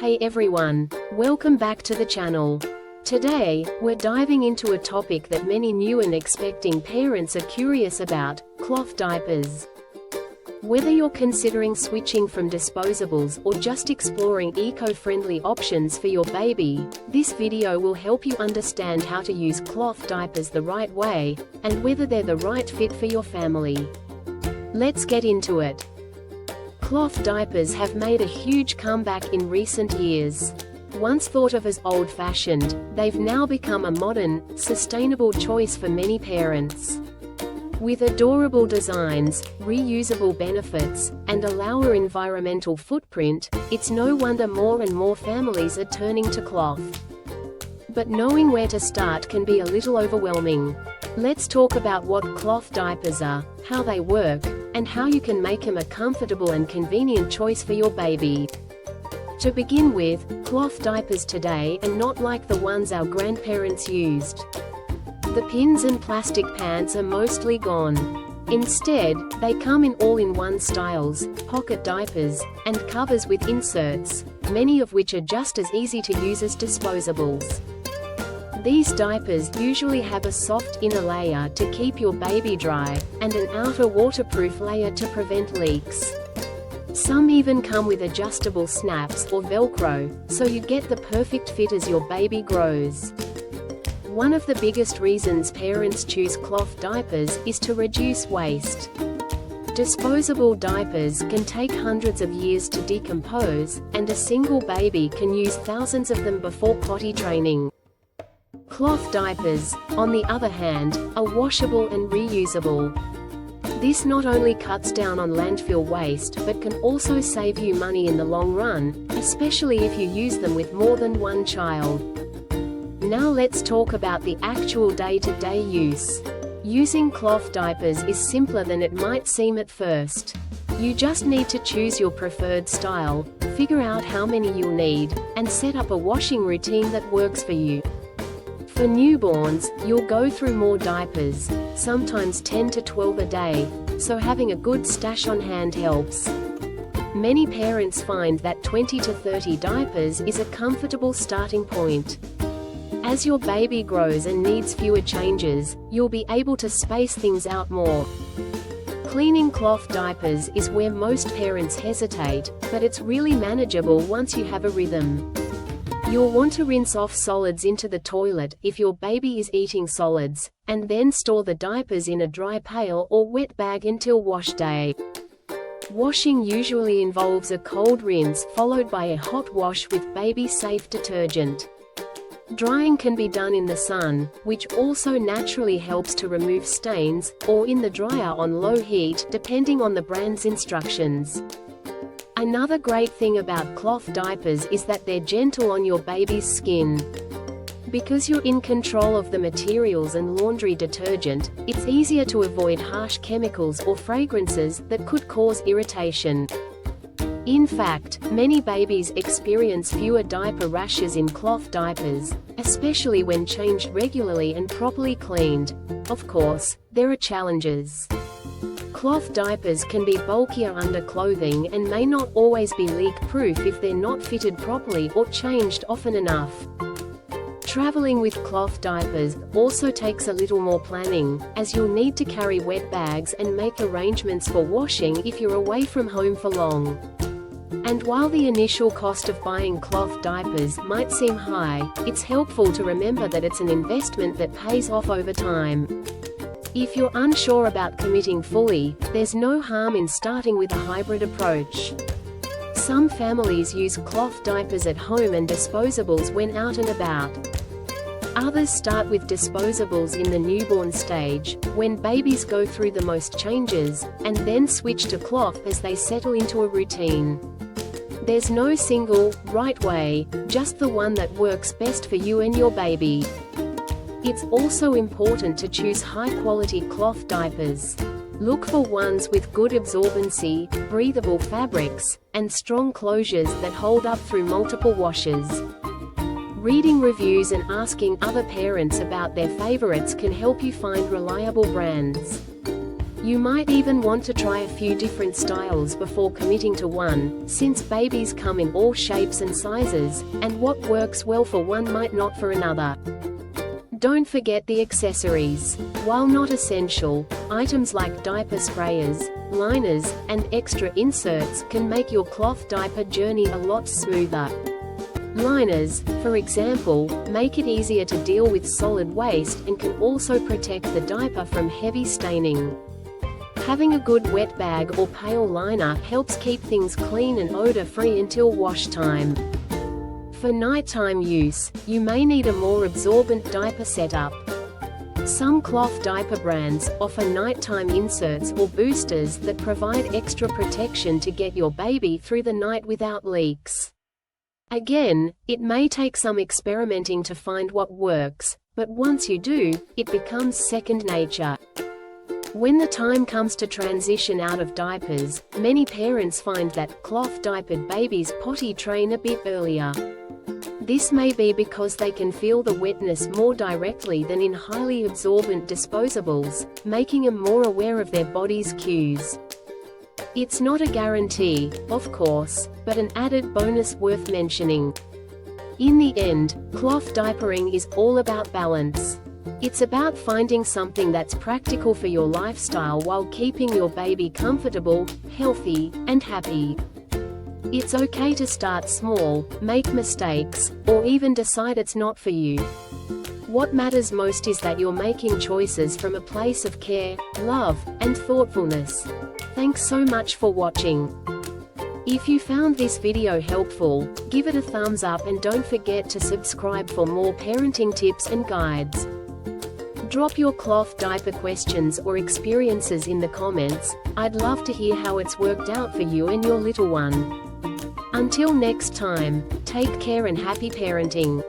Hey everyone, welcome back to the channel. Today, we're diving into a topic that many new and expecting parents are curious about: cloth diapers. Whether you're considering switching from disposables or just exploring eco-friendly options for your baby, this video will help you understand how to use cloth diapers the right way, and whether they're the right fit for your family. Let's get into it. Cloth diapers have made a huge comeback in recent years. Once thought of as old-fashioned, they've now become a modern, sustainable choice for many parents. With adorable designs, reusable benefits, and a lower environmental footprint, it's no wonder more and more families are turning to cloth. But knowing where to start can be a little overwhelming. Let's talk about what cloth diapers are, how they work, and how you can make them a comfortable and convenient choice for your baby. To begin with, cloth diapers today are not like the ones our grandparents used. The pins and plastic pads are mostly gone. Instead, they come in all-in-one styles, pocket diapers, and covers with inserts, many of which are just as easy to use as disposables. These diapers usually have a soft inner layer to keep your baby dry, and an outer waterproof layer to prevent leaks. Some even come with adjustable snaps or Velcro, so you get the perfect fit as your baby grows. One of the biggest reasons parents choose cloth diapers is to reduce waste. Disposable diapers can take hundreds of years to decompose, and a single baby can use thousands of them before potty training. Cloth diapers, on the other hand, are washable and reusable. This not only cuts down on landfill waste but can also save you money in the long run, especially if you use them with more than one child. Now let's talk about the actual day-to-day use. Using cloth diapers is simpler than it might seem at first. You just need to choose your preferred style, figure out how many you'll need, and set up a washing routine that works for you. For newborns, you'll go through more diapers, sometimes 10 to 12 a day, so having a good stash on hand helps. Many parents find that 20 to 30 diapers is a comfortable starting point. As your baby grows and needs fewer changes, you'll be able to space things out more. Cleaning cloth diapers is where most parents hesitate, but it's really manageable once you have a rhythm. You'll want to rinse off solids into the toilet if your baby is eating solids, and then store the diapers in a dry pail or wet bag until wash day. Washing usually involves a cold rinse followed by a hot wash with baby-safe detergent. Drying can be done in the sun, which also naturally helps to remove stains, or in the dryer on low heat, depending on the brand's instructions. Another great thing about cloth diapers is that they're gentle on your baby's skin. Because you're in control of the materials and laundry detergent, it's easier to avoid harsh chemicals or fragrances that could cause irritation. In fact, many babies experience fewer diaper rashes in cloth diapers, especially when changed regularly and properly cleaned. Of course, there are challenges. Cloth diapers can be bulkier under clothing and may not always be leak-proof if they're not fitted properly or changed often enough. Traveling with cloth diapers also takes a little more planning, as you'll need to carry wet bags and make arrangements for washing if you're away from home for long. And while the initial cost of buying cloth diapers might seem high, it's helpful to remember that it's an investment that pays off over time. If you're unsure about committing fully, there's no harm in starting with a hybrid approach. Some families use cloth diapers at home and disposables when out and about. Others start with disposables in the newborn stage, when babies go through the most changes, and then switch to cloth as they settle into a routine. There's no single, right way, just the one that works best for you and your baby. It's also important to choose high-quality cloth diapers. Look for ones with good absorbency, breathable fabrics, and strong closures that hold up through multiple washes. Reading reviews and asking other parents about their favorites can help you find reliable brands. You might even want to try a few different styles before committing to one, since babies come in all shapes and sizes, and what works well for one might not for another. Don't forget the accessories. While not essential, items like diaper sprayers, liners, and extra inserts can make your cloth diaper journey a lot smoother. Liners, for example, make it easier to deal with solid waste and can also protect the diaper from heavy staining. Having a good wet bag or pail liner helps keep things clean and odor-free until wash time. For nighttime use, you may need a more absorbent diaper setup. Some cloth diaper brands offer nighttime inserts or boosters that provide extra protection to get your baby through the night without leaks. Again, it may take some experimenting to find what works, but once you do, it becomes second nature. When the time comes to transition out of diapers, many parents find that cloth-diapered babies potty train a bit earlier. This may be because they can feel the wetness more directly than in highly absorbent disposables, making them more aware of their body's cues. It's not a guarantee, of course, but an added bonus worth mentioning. In the end, cloth diapering is all about balance. It's about finding something that's practical for your lifestyle while keeping your baby comfortable, healthy, and happy. It's okay to start small, make mistakes, or even decide it's not for you. What matters most is that you're making choices from a place of care, love, and thoughtfulness. Thanks so much for watching. If you found this video helpful, give it a thumbs up and don't forget to subscribe for more parenting tips and guides. Drop your cloth diaper questions or experiences in the comments. I'd love to hear how it's worked out for you and your little one. Until next time, take care and happy parenting.